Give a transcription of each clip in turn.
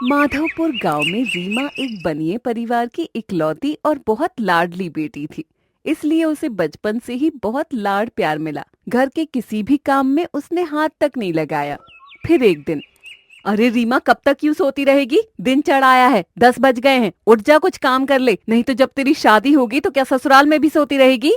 माधवपुर गांव में रीमा एक बनिए परिवार की इकलौती और बहुत लाडली बेटी थी। इसलिए उसे बचपन से ही बहुत लाड प्यार मिला। घर के किसी भी काम में उसने हाथ तक नहीं लगाया। फिर एक दिन, अरे रीमा, कब तक यूं सोती रहेगी? दिन चढ़ आया है, 10 बज गए हैं। उठ जा, कुछ काम कर ले, नहीं तो जब तेरी शादी होगी तो क्या ससुराल में भी सोती रहेगी?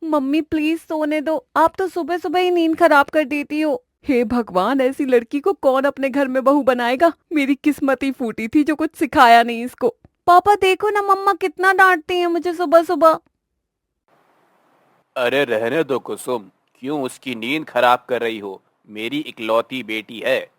मम्मी प्लीज सोने दो, आप तो सुबह सुबह ही नींद खराब कर देती हो। हे भगवान, ऐसी लड़की को कौन अपने घर में बहू बनाएगा? मेरी किस्मत ही फूटी थी जो कुछ सिखाया नहीं इसको। पापा देखो ना, मम्मा कितना डांटती हैं मुझे सुबह सुबह। अरे रहने दो कुसुम। क्यों उसकी नींद खराब कर रही हो? मेरी इकलौती बेटी है।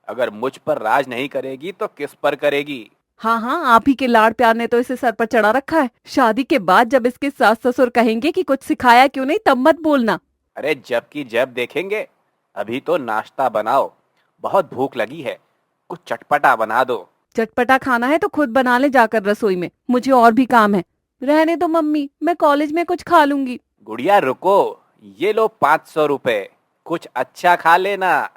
अगर मुझ पर राज नहीं करेगी तो किस पर करेगी? हाँ हाँ, आप ही के लाड़ प्यार ने तो इसे सर पर चढ़ा रखा है। शादी के बाद जब इसके सास ससुर कहेंगे कि कुछ सिखाया क्यों नहीं, तब मत बोलना। अरे जब की जब देखेंगे। अभी तो नाश्ता बनाओ। बहुत भूख लगी है। कुछ चटपटा बना दो। चटपटा खाना है तो खुद बना ले जाकर रसोई में, मुझे और भी काम है। रहने दो मम्मी, मैं कॉलेज में कुछ खा लूंगी। गुड़िया रुको। ये लो 500 रुपए। कुछ अच्छा खा लेना।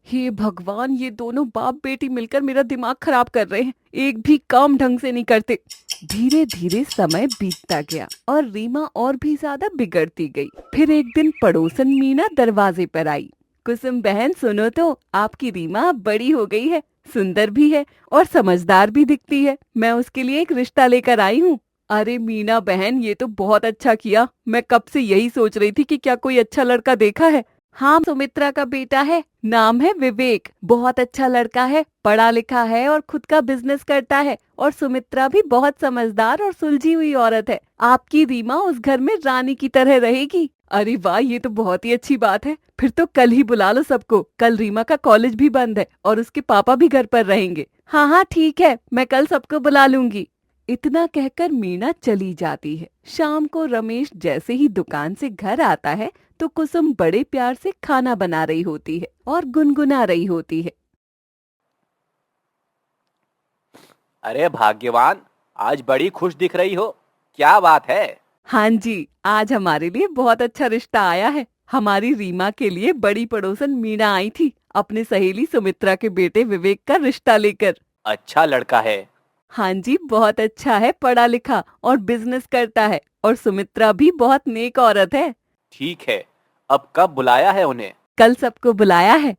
हे भगवान, ये दोनों बाप बेटी मिलकर मेरा दिमाग खराब कर रहे हैं। एक भी काम ढंग से नहीं करते। धीरे धीरे समय बीतता गया और रीमा और भी ज्यादा बिगड़ती गई। फिर एक दिन पड़ोसन मीना दरवाजे पर आई। कुसुम बहन सुनो तो, आपकी रीमा अब बड़ी हो गई है, सुंदर भी है और समझदार भी दिखती है। मैं उसके लिए एक रिश्ता लेकर आई हूँ। अरे मीना बहन, ये तो बहुत अच्छा किया। मैं कब से यही सोच रही थी कि क्या कोई अच्छा लड़का देखा है। हाँ, सुमित्रा का बेटा है, नाम है विवेक। बहुत अच्छा लड़का है, पढ़ा लिखा है और खुद का बिजनेस करता है। और सुमित्रा भी बहुत समझदार और सुलझी हुई औरत है। आपकी रीमा उस घर में रानी की तरह रहेगी। अरे वाह, ये तो बहुत ही अच्छी बात है। फिर तो कल ही बुला लो सबको। कल रीमा का कॉलेज भी बंद है और उसके पापा भी घर पर रहेंगे। हाँ हाँ ठीक है, मैं कल सबको बुला लूंगी। इतना कहकर मीना चली जाती है। शाम को रमेश जैसे ही दुकान से घर आता है तो कुसुम बड़े प्यार से खाना बना रही होती है और गुनगुना रही होती है। अरे भाग्यवान। आज बड़ी खुश दिख रही हो। क्या बात है? हाँ जी, आज हमारे लिए बहुत अच्छा रिश्ता आया है। हमारी रीमा के लिए बड़ी पड़ोसन मीना आई थी अपने सहेली सुमित्रा के बेटे विवेक का रिश्ता लेकर। अच्छा लड़का है। हाँ जी, बहुत अच्छा है, पढ़ा लिखा और बिजनेस करता है। और सुमित्रा भी बहुत नेक औरत है। ठीक है। अब कब बुलाया है उन्हें? कल सबको बुलाया है।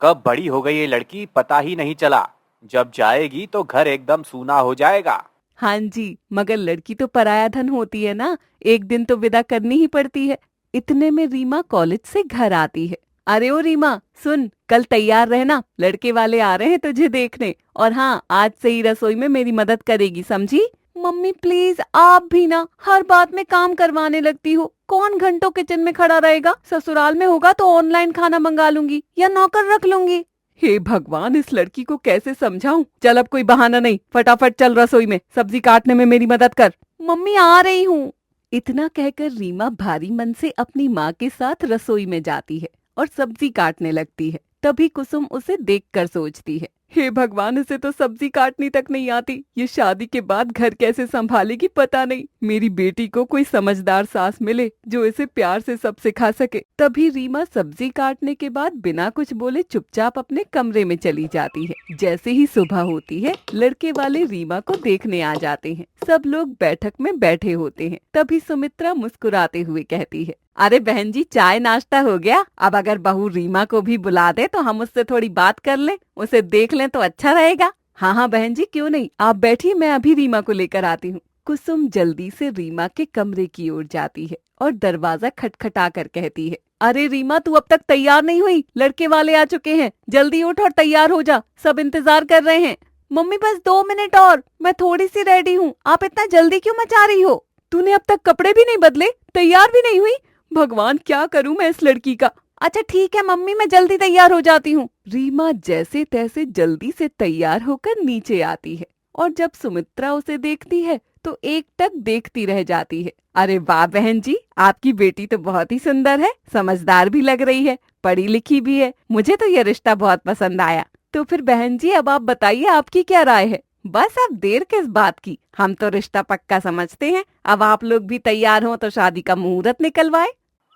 कब बड़ी हो गई ये लड़की, पता ही नहीं चला। जब जाएगी तो घर एकदम सूना हो जाएगा। हाँ जी, मगर लड़की तो पराया धन होती है ना, एक दिन तो विदा करनी ही पड़ती है। इतने में रीमा कॉलेज से घर आती है। अरे ओ रीमा, सुन, कल तैयार रहना, लड़के वाले आ रहे हैं तुझे देखने। और हाँ, आज से ही रसोई में मेरी मदद करेगी, समझी? मम्मी प्लीज, आप भी ना हर बात में काम करवाने लगती हो। कौन घंटों किचन में खड़ा रहेगा? ससुराल में होगा तो ऑनलाइन खाना मंगा लूंगी या नौकर रख लूंगी। हे भगवान, इस लड़की को कैसे समझाऊं? चल अब कोई बहाना नहीं, फटाफट चल रसोई में, सब्जी काटने में मेरी मदद कर। मम्मी आ रही हूँ। इतना कहकर रीमा भारी मन से अपनी माँ के साथ रसोई में जाती है और सब्जी काटने लगती है। तभी कुसुम उसे देखकर सोचती है, हे भगवान, इसे तो सब्जी काटनी तक नहीं आती। ये शादी के बाद घर कैसे संभालेगी पता नहीं। मेरी बेटी को कोई समझदार सास मिले जो इसे प्यार से सब सिखा सके। तभी रीमा सब्जी काटने के बाद बिना कुछ बोले चुपचाप अपने कमरे में चली जाती है। जैसे ही सुबह होती है, लड़के वाले रीमा को देखने आ जाते हैं। सब लोग बैठक में बैठे होते हैं। तभी सुमित्रा मुस्कुराते हुए कहती है, अरे बहन जी, चाय नाश्ता हो गया। अब अगर बहू रीमा को भी बुला दे तो हम उससे थोड़ी बात कर लें, उसे देख लें तो अच्छा रहेगा। हाँ हाँ बहन जी, क्यों नहीं, आप बैठिए, मैं अभी रीमा को लेकर आती हूँ। कुसुम जल्दी से रीमा के कमरे की ओर जाती है और दरवाजा खटखटा कर कहती है, अरे रीमा, तू अब तक तैयार नहीं हुई? लड़के वाले आ चुके हैं, जल्दी उठ और तैयार हो जा, सब इंतजार कर रहे हैं। मम्मी बस 2 मिनट और, मैं थोड़ी सी रेडी हूँ, आप इतना जल्दी क्यों मचा रही हो? तूने अब तक कपड़े भी नहीं बदले, तैयार भी नहीं हुई? भगवान, क्या करूं मैं इस लड़की का। अच्छा ठीक है मम्मी, मैं जल्दी तैयार हो जाती हूँ। रीमा जैसे तैसे जल्दी से तैयार होकर नीचे आती है और जब सुमित्रा उसे देखती है तो एकटक देखती रह जाती है। अरे वाह बहन जी, आपकी बेटी तो बहुत ही सुंदर है, समझदार भी लग रही है, पढ़ी लिखी भी है। मुझे तो यह रिश्ता बहुत पसंद आया। तो फिर बहन जी, अब आप बताइए, आपकी क्या राय है? बस अब देर किस बात की, हम तो रिश्ता पक्का समझते हैं। अब आप लोग भी तैयार हो तो शादी का मुहूर्त निकलवाए।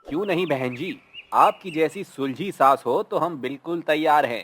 क्यों नहीं बहन जी। आपकी जैसी सुलझी सास हो तो हम बिल्कुल तैयार हैं।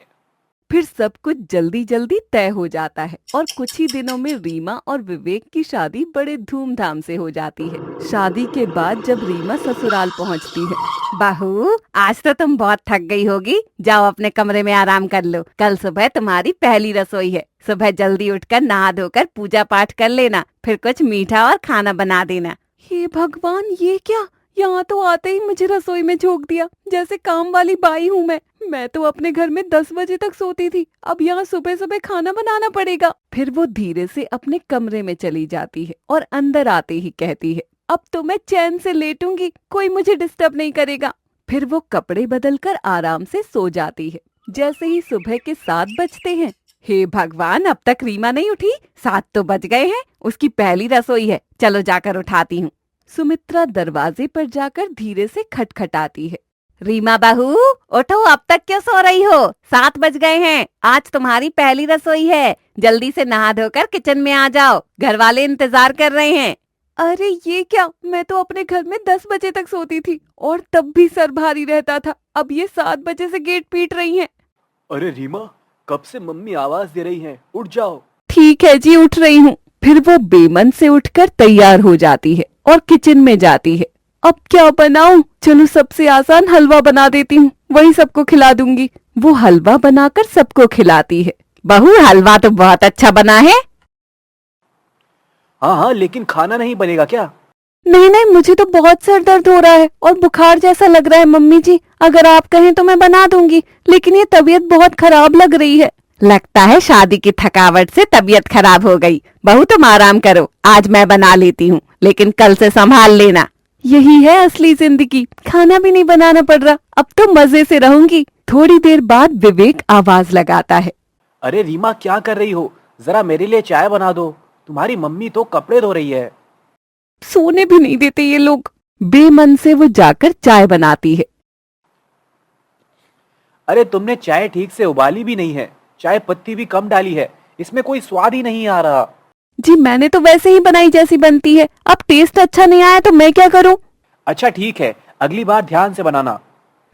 फिर सब कुछ जल्दी जल्दी तय हो जाता है और कुछ ही दिनों में रीमा और विवेक की शादी बड़े धूमधाम से हो जाती है। शादी के बाद जब रीमा ससुराल पहुंचती है, बहू आज तो तुम बहुत थक गई होगी, जाओ अपने कमरे में आराम कर लो, कल सुबह तुम्हारी पहली रसोई है। सुबह जल्दी उठकर नहा धोकर पूजा पाठ कर लेना, फिर कुछ मीठा और खाना बना देना। हे भगवान, ये क्या, यहाँ तो आते ही मुझे रसोई में झोंक दिया, जैसे काम वाली बाई हूँ मैं तो अपने घर में 10 बजे तक सोती थी, अब यहाँ सुबह सुबह खाना बनाना पड़ेगा। फिर वो धीरे से अपने कमरे में चली जाती है और अंदर आते ही कहती है, अब तो मैं चैन से लेटूंगी, कोई मुझे डिस्टर्ब नहीं करेगा। फिर वो कपड़े बदलकर आराम से सो जाती है। जैसे ही सुबह के 7 बजते हैं, हे भगवान, अब तक रीमा नहीं उठी, 7 तो बज गए हैं, उसकी पहली रसोई है, चलो जाकर उठाती हूँ। सुमित्रा दरवाजे पर जाकर धीरे से खटखटाती है। रीमा बहू उठो, अब तक क्यों सो रही हो, 7 बज गए हैं, आज तुम्हारी पहली रसोई है, जल्दी से नहा धोकर किचन में आ जाओ, घर वाले इंतजार कर रहे हैं। अरे ये क्या, मैं तो अपने घर में 10 बजे तक सोती थी और तब भी सर भारी रहता था, अब ये 7 बजे से गेट पीट रही हैं। अरे रीमा, कब से मम्मी आवाज दे रही हैं, उठ जाओ। ठीक है जी, उठ रही हूँ। फिर वो बेमन से उठकर तैयार हो जाती है और किचन में जाती है। अब क्या बनाऊं? चलो सबसे आसान हलवा बना देती हूँ, वही सबको खिला दूंगी। वो हलवा बनाकर सबको खिलाती है। बहू हलवा तो बहुत अच्छा बना है। हाँ हाँ, लेकिन खाना नहीं बनेगा क्या? नहीं नहीं, मुझे तो बहुत सर दर्द हो रहा है और बुखार जैसा लग रहा है मम्मी जी, अगर आप कहें तो मैं बना दूंगी, लेकिन ये तबीयत बहुत खराब लग रही है। लगता है शादी की थकावट से तबीयत खराब हो गई। बहू तुम आराम करो, आज मैं बना लेती हूँ, लेकिन कल से संभाल लेना। यही है असली जिंदगी, खाना भी नहीं बनाना पड़ रहा, अब तो मजे से रहूंगी। थोड़ी देर बाद विवेक आवाज लगाता है। अरे रीमा, क्या कर रही हो, जरा मेरे लिए चाय बना दो, तुम्हारी मम्मी तो कपड़े धो रही है। सोने भी नहीं देते ये लोग। बेमन से वो जाकर चाय बनाती है। अरे तुमने चाय ठीक से उबाली भी नहीं है, चाय पत्ती भी कम डाली है, इसमें कोई स्वाद ही नहीं आ रहा। जी मैंने तो वैसे ही बनाई जैसी बनती है, अब टेस्ट अच्छा नहीं आया तो मैं क्या करूं? अच्छा ठीक है, अगली बार ध्यान से बनाना।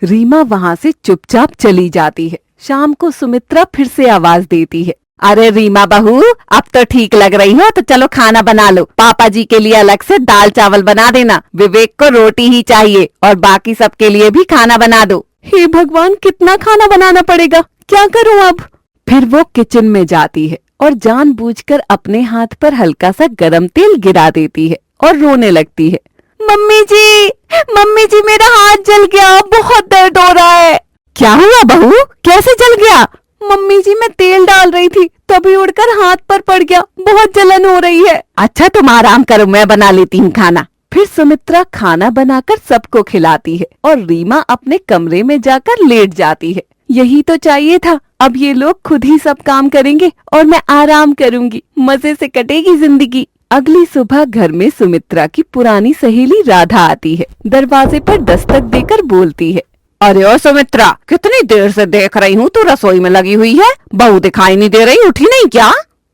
रीमा वहाँ से चुपचाप चली जाती है। शाम को सुमित्रा फिर से आवाज देती है। अरे रीमा बहू, अब तो ठीक लग रही हो, तो चलो खाना बना लो, पापा जी के लिए अलग से दाल चावल बना देना, विवेक को रोटी ही चाहिए और बाकी सबके लिए भी खाना बना दो। हे भगवान, कितना खाना बनाना पड़ेगा, क्या करूं अब? फिर वो किचन में जाती है और जानबूझकर अपने हाथ पर हल्का सा गरम तेल गिरा देती है और रोने लगती है। मम्मी जी मेरा हाथ जल गया, बहुत दर्द हो रहा है। क्या हुआ बहू, कैसे जल गया? मम्मी जी मैं तेल डाल रही थी, तभी उड़कर हाथ पर पड़ गया, बहुत जलन हो रही है। अच्छा तुम आराम करो, मैं बना लेती हूँ खाना। फिर सुमित्रा खाना बनाकर सबको खिलाती है और रीमा अपने कमरे में जाकर लेट जाती है। यही तो चाहिए था, अब ये लोग खुद ही सब काम करेंगे और मैं आराम करूंगी, मजे से कटेगी जिंदगी। अगली सुबह घर में सुमित्रा की पुरानी सहेली राधा आती है। दरवाजे पर दस्तक देकर बोलती है। अरे ओ सुमित्रा, कितनी देर से देख रही हूँ तू रसोई में लगी हुई है, बहू दिखाई नहीं दे रही, उठी नहीं क्या?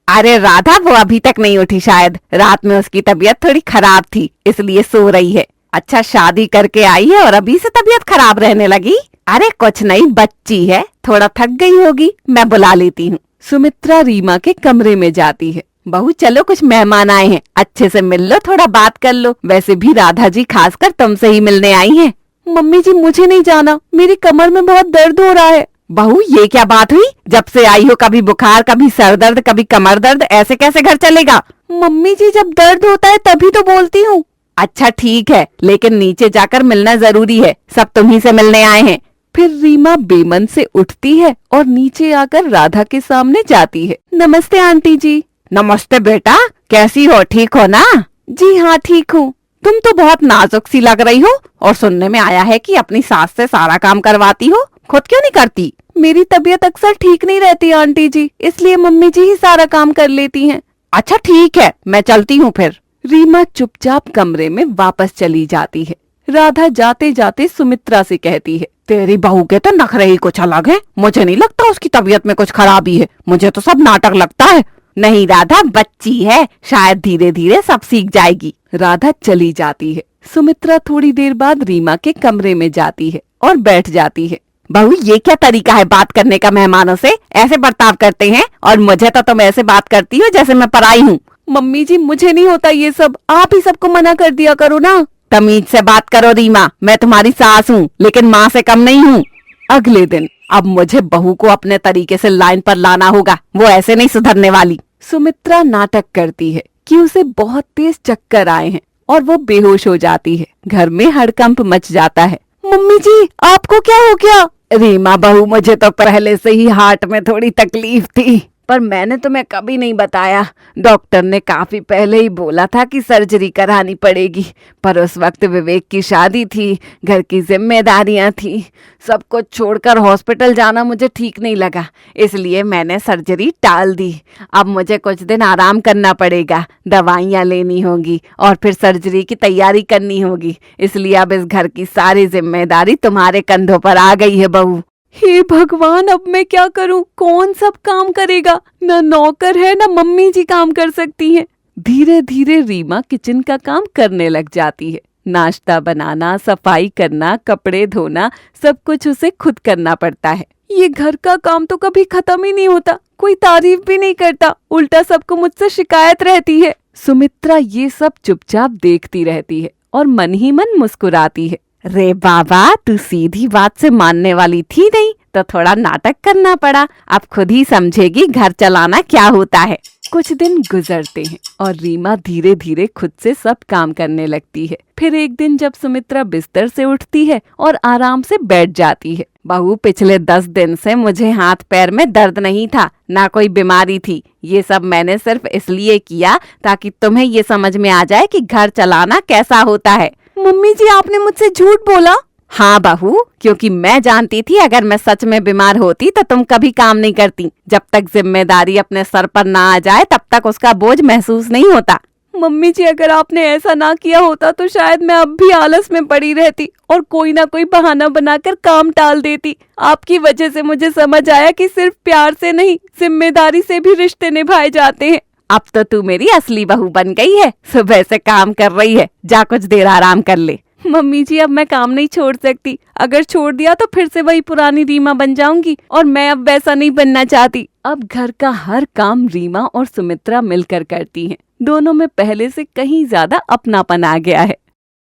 अरे राधा, वो अभी तक नहीं उठी, शायद रात में उसकी तबीयत थोड़ी खराब थी, इसलिए सो रही है। अच्छा, शादी करके आई है और अभी से तबीयत खराब रहने लगी? अरे कुछ नहीं, बच्ची है, थोड़ा थक गई होगी, मैं बुला लेती हूँ। सुमित्रा रीमा के कमरे में जाती है। बहू चलो, कुछ मेहमान आए हैं, अच्छे से मिल लो, थोड़ा बात कर लो, वैसे भी राधा जी खासकर तुमसे ही मिलने आई हैं। मम्मी जी मुझे नहीं जाना, मेरी कमर में बहुत दर्द हो रहा है। बहू ये क्या बात हुई, जब से आई हो कभी बुखार, कभी सर दर्द, कभी कमर दर्द, ऐसे कैसे घर चलेगा? मम्मी जी जब दर्द होता है तभी तो बोलती हूँ। अच्छा ठीक है, लेकिन नीचे जाकर मिलना जरूरी है, सब तुम्ही से मिलने आए हैं। फिर रीमा बेमन से उठती है और नीचे आकर राधा के सामने जाती है। नमस्ते आंटी जी। नमस्ते बेटा, कैसी हो, ठीक हो ना? जी हाँ ठीक हूँ। तुम तो बहुत नाजुक सी लग रही हो और सुनने में आया है कि अपनी सास से सारा काम करवाती हो, खुद क्यों नहीं करती? मेरी तबीयत अक्सर ठीक नहीं रहती आंटी जी, इसलिए मम्मी जी ही सारा काम कर लेती हैं। अच्छा ठीक है, मैं चलती हूँ फिर। रीमा चुपचाप कमरे में वापस चली जाती है। राधा जाते जाते सुमित्रा से कहती है, तेरी बहू के तो नखरे ही कुछ अलग है, मुझे नहीं लगता उसकी तबीयत में कुछ खराबी है, मुझे तो सब नाटक लगता है। नहीं राधा, बच्ची है, शायद धीरे धीरे सब सीख जाएगी। राधा चली जाती है। सुमित्रा थोड़ी देर बाद रीमा के कमरे में जाती है और बैठ जाती है। बहू ये क्या तरीका है बात करने का? मेहमानों से ऐसे बर्ताव करते हैं और मुझे तो तुम ऐसे बात करती हो जैसे मैं पराई हूँ। मम्मी जी मुझे नहीं होता ये सब, आप ही सबको मना कर दिया करो ना। तमीज से बात करो रीमा, मैं तुम्हारी सास हूँ लेकिन माँ से कम नहीं हूँ। अगले दिन अब मुझे बहू को अपने तरीके से लाइन पर लाना होगा, वो ऐसे नहीं सुधरने वाली। सुमित्रा नाटक करती है कि उसे बहुत तेज चक्कर आए हैं और वो बेहोश हो जाती है। घर में हड़कंप मच जाता है। मम्मी जी आपको क्या हो गया? रीमा बहू मुझे तो पहले से ही हार्ट में थोड़ी तकलीफ थी, पर मैंने तुम्हें कभी नहीं बताया। डॉक्टर ने काफी पहले ही बोला था कि सर्जरी करानी पड़ेगी, पर उस वक्त विवेक की शादी थी, घर की जिम्मेदारियां थी, सब कुछ छोड़कर हॉस्पिटल जाना मुझे ठीक नहीं लगा, इसलिए मैंने सर्जरी टाल दी। अब मुझे कुछ दिन आराम करना पड़ेगा, दवाइयां लेनी होगी और फिर सर्जरी की तैयारी करनी होगी, इसलिए अब इस घर की सारी जिम्मेदारी तुम्हारे कंधों पर आ गई है बहू। हे भगवान, अब मैं क्या करूं? कौन सब काम करेगा? न नौकर है न मम्मी जी काम कर सकती हैं। धीरे धीरे रीमा किचन का काम करने लग जाती है। नाश्ता बनाना, सफाई करना, कपड़े धोना, सब कुछ उसे खुद करना पड़ता है। ये घर का काम तो कभी खत्म ही नहीं होता, कोई तारीफ भी नहीं करता, उल्टा सबको मुझसे शिकायत रहती है। सुमित्रा ये सब चुपचाप देखती रहती है और मन ही मन मुस्कुराती है। रे बाबा, तू सीधी बात से मानने वाली थी नहीं तो थोड़ा नाटक करना पड़ा, अब खुद ही समझेगी घर चलाना क्या होता है। कुछ दिन गुजरते हैं और रीमा धीरे धीरे खुद से सब काम करने लगती है। फिर एक दिन जब सुमित्रा बिस्तर से उठती है और आराम से बैठ जाती है। बहू, पिछले 10 दिन से मुझे हाथ पैर में दर्द नहीं था, ना कोई बीमारी थी। ये सब मैंने सिर्फ इसलिए किया ताकि तुम्हें ये समझ में आ जाए कि घर चलाना कैसा होता है। मम्मी जी आपने मुझसे झूठ बोला? हाँ बहू, क्योंकि मैं जानती थी अगर मैं सच में बीमार होती तो तुम कभी काम नहीं करती। जब तक जिम्मेदारी अपने सर पर ना आ जाए तब तक उसका बोझ महसूस नहीं होता। मम्मी जी अगर आपने ऐसा ना किया होता तो शायद मैं अब भी आलस में पड़ी रहती और कोई ना कोई बहाना बनाकर काम टाल देती। आपकी वजह से मुझे समझ आया कि सिर्फ प्यार से नहीं, जिम्मेदारी से भी रिश्ते निभाए जाते हैं। अब तो तू मेरी असली बहू बन गई है, सुबह से काम कर रही है, जा कुछ देर आराम कर ले। मम्मी जी अब मैं काम नहीं छोड़ सकती, अगर छोड़ दिया तो फिर से वही पुरानी रीमा बन जाऊंगी और मैं अब वैसा नहीं बनना चाहती। अब घर का हर काम रीमा और सुमित्रा मिलकर करती हैं। दोनों में पहले से कहीं ज्यादा अपनापन आ गया है।